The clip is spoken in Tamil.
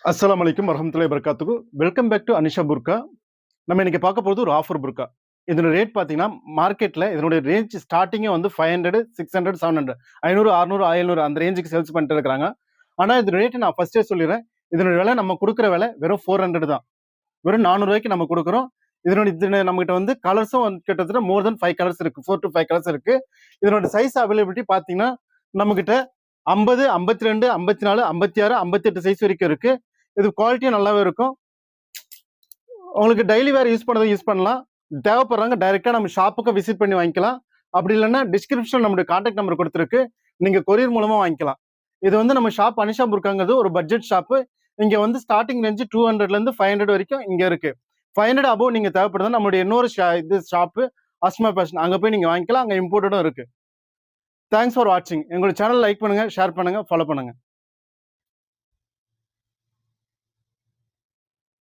அஸ்ஸலாமு அலைக்கும் வரஹ்மத்துல்லாஹி வபரகாத்துஹு. Welcome back to Anisha Burka. நம்ம இன்னைக்கு பார்க்க போறது ஒரு ஆஃபர் புர்கா. இதோட ரேட் பார்த்தீங்கன்னா, மார்க்கெட்ல இதனுடைய ரேஞ்ச் ஸ்டார்ட்டிங்கே வந்து 500, 600, 700 500, 600, 1700 அந்த ரேஞ்சுக்கு சேல்ஸ் பண்ணிட்டு இருக்காங்க. ஆனா இது ரேட் நான் ஃபர்ஸ்ட்டே சொல்லிடுறேன். இதனுடைய விலை நம்ம குடுக்குற விலை வெறும் 400 தான். வெறும் 400 ரூபாய்க்கு நம்ம குடுக்குறோம். இதனுடைய நம்மகிட்ட வந்து கலர்ஸும் வந்து கிட்டத்தட்ட மோர் தென் 5 கலர்ஸ் இருக்கு. 4 to 5 கலர்ஸ் இருக்கு. இதனோட சைஸ் அவைலபிலிட்டி பார்த்தீங்கன்னா, நம்மகிட்ட 50, 52, 54, 56, 58 சைஸ் வரைக்கும் இருக்கு. இது குவாலிட்டியும் நல்லாவே இருக்கும். உங்களுக்கு டெய்லி வேர் யூஸ் பண்ணதை யூஸ் பண்ணலாம். தேவைப்படுறாங்க டைரக்டா நம்ம ஷாப்புக்கு விசிட் பண்ணி வாங்கிக்கலாம். அப்படி இல்லைன்னா டிஸ்கிரிப்ஷன் நம்மளுடைய கான்டாக்ட் நம்பர் கொடுத்துருக்கு. நீங்க கொரியர் மூலமா வாங்கிக்கலாம். இது வந்து நம்ம ஷாப் அனிஷா புர்காங்கிறது ஒரு பட்ஜெட் ஷாப்பு. இங்க வந்து ஸ்டார்டிங் ரேஞ்சு 200ல இருந்து 500 வரைக்கும் இங்க இருக்கு. 500 அபோவ் நீங்க தேவைப்படுதுன்னா நம்மளுடைய இன்னொரு இது ஷாப்பு அஸ்மா ஃபேஷன். அங்க போய் நீங்க வாங்கிக்கலாம். அங்க இம்போர்ட்டடும் இருக்கு. தேங்க்ஸ் ஃபார் வாட்சிங். எங்களோட சேனல் லைக் பண்ணுங்க, ஷேர் பண்ணுங்க, ஃபாலோ பண்ணுங்க.